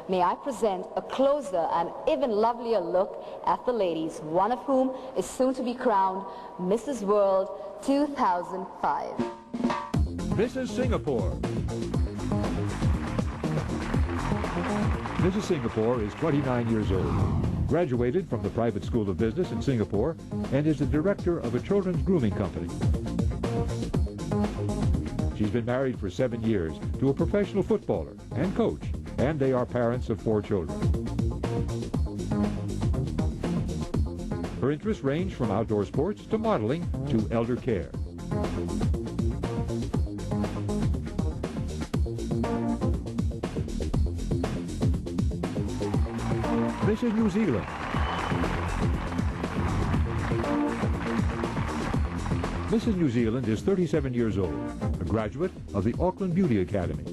may I present a closer and even lovelier look at the ladies, one of whom is soon to be crowned Mrs. World 2005. Mrs. Singapore. Mrs. Singapore is 29 years old, graduated from the Private School of Business in Singapore, and is the director of a children's grooming company. She's been married for 7 years to a professional footballer and coach, and they are parents of 4 children. Her interests range from outdoor sports to modeling to elder care. Mrs. New Zealand. Mrs. New Zealand is 37 years old, a graduate of the Auckland Beauty Academy.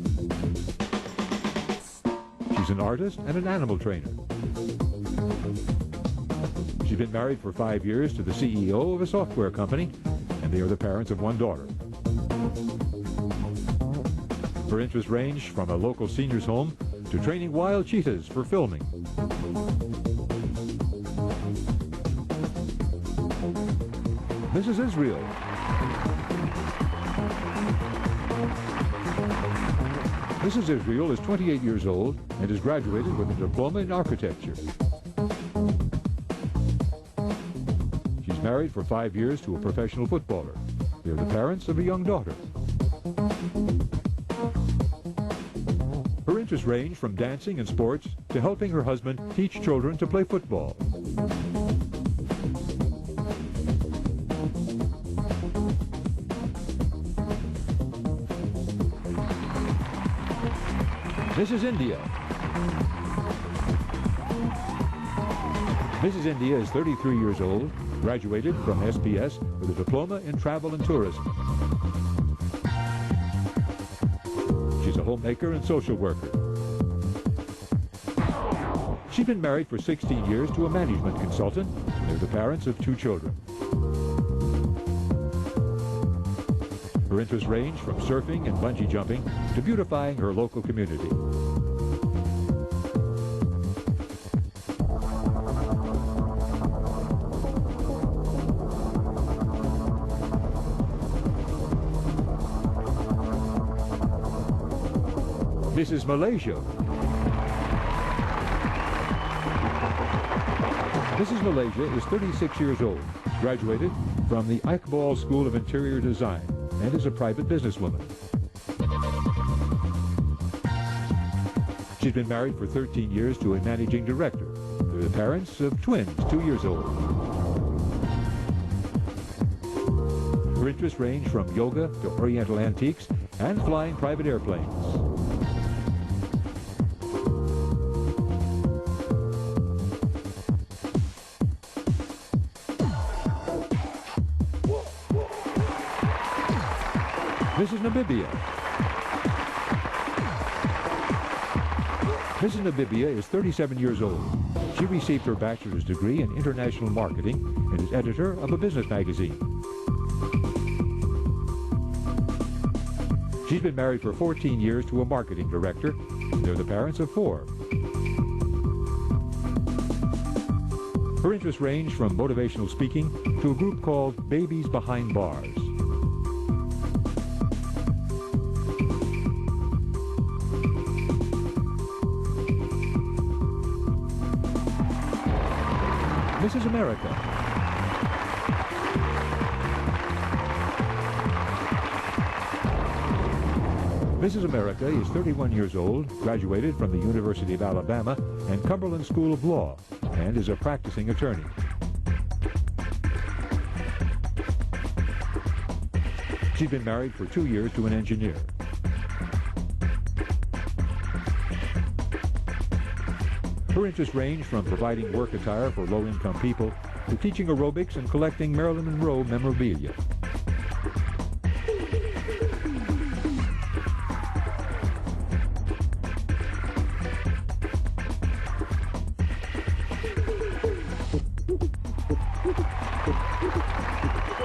She's an artist and an animal trainer. She's been married for 5 years to the CEO of a software company, and they are the parents of 1 daughter. Her interests range from a local seniors' home to training wild cheetahs for filming. Mrs. Israel. Mrs. Israel is 28 years old and is graduated with a diploma in architecture. She's married for 5 years to a professional footballer. They're the parents of a young daughter. Her interests range from dancing and sports to helping her husband teach children to play football. Mrs. India. Mrs. India is 33 years old, graduated from SPS with a diploma in travel and tourism. She's a homemaker and social worker. She's been married for 16 years to a management consultant, and they're the parents of 2 children. Her interests range from surfing and bungee jumping to beautifying her local community. Mrs. Malaysia. Mrs. Malaysia is 36 years old, graduated from the Iqbal School of Interior Design, and is a private businesswoman. She's been married for 13 years to a managing director. They're the parents of twins, 2 years old. Her interests range from yoga to oriental antiques and flying private airplanes. Mrs. Namibia. Mrs. Namibia is 37 years old. She received her bachelor's degree in international marketing and is editor of a business magazine. She's been married for 14 years to a marketing director. They're the parents of 4. Her interests range from motivational speaking to a group called Babies Behind Bars. Mrs. America. Mrs. America is 31 years old, graduated from the University of Alabama and Cumberland School of Law, and is a practicing attorney. She's been married for 2 years to an engineer. Her interests range from providing work attire for low-income people to teaching aerobics and collecting Marilyn Monroe memorabilia.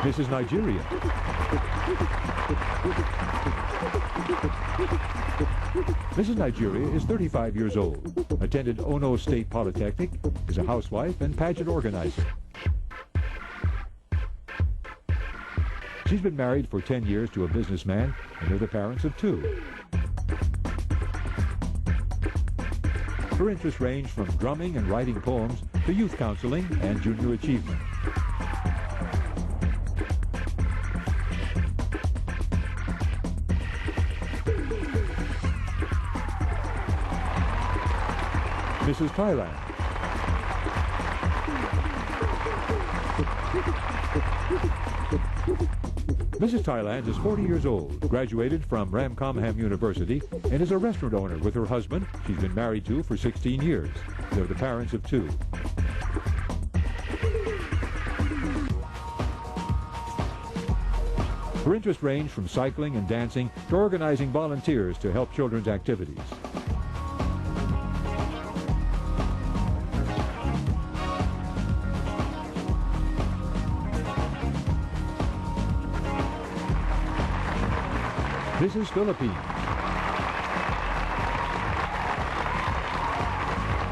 Mrs. Nigeria. Mrs. Nigeria is 35 years old, attended Ono State Polytechnic, is a housewife and pageant organizer. She's been married for 10 years to a businessman, and they're the parents of 2. Her interests range from drumming and writing poems to youth counseling and junior achievement. Mrs. Thailand. Mrs. Thailand is 40 years old, graduated from Ramkhamham University, and is a restaurant owner with her husband she's been married to for 16 years. They're the parents of 2. Her interests range from cycling and dancing to organizing volunteers to help children's activities. Mrs. Philippines.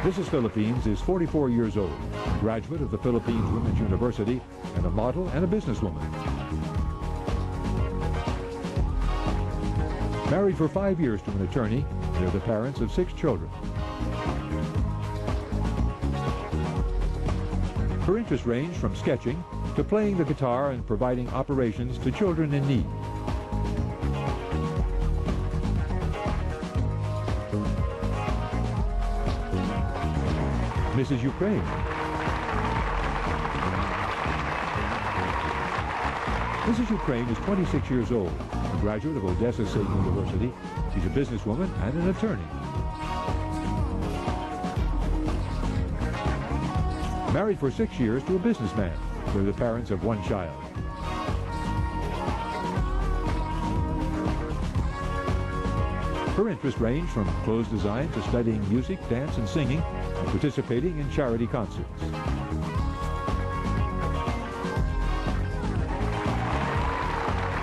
Mrs. Philippines is 44 years old, a graduate of the Philippines Women's University, and a model and a businesswoman. Married for 5 years to an attorney, they're the parents of 6 children. Her interests range from sketching to playing the guitar and providing operations to children in need. Mrs. Ukraine. Mrs. Ukraine is 26 years old, a graduate of Odessa State University. She's a businesswoman and an attorney. Married for 6 years to a businessman. They're the parents of 1 child. Her interests range from clothes design to studying music, dance, and singing, and participating in charity concerts.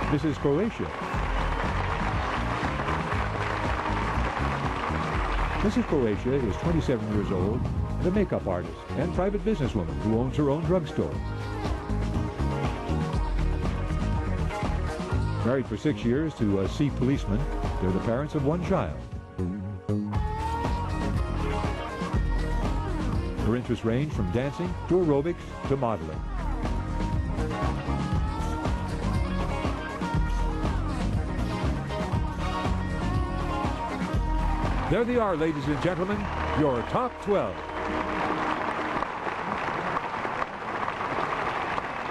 Mrs. Croatia. Mrs. Croatia is 27 years old and a makeup artist and private businesswoman who owns her own drugstore. Married for 6 years to a sea policeman, they're the parents of 1 child. Her interests range from dancing to aerobics to modeling. There they are, ladies and gentlemen, your top 12.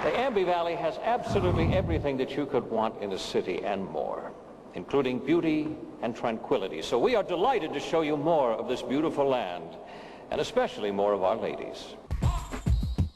The Ambi Valley has absolutely everything that you could want in a city and more, including beauty and tranquility. So we are delighted to show you more of this beautiful land, and especially more of our ladies.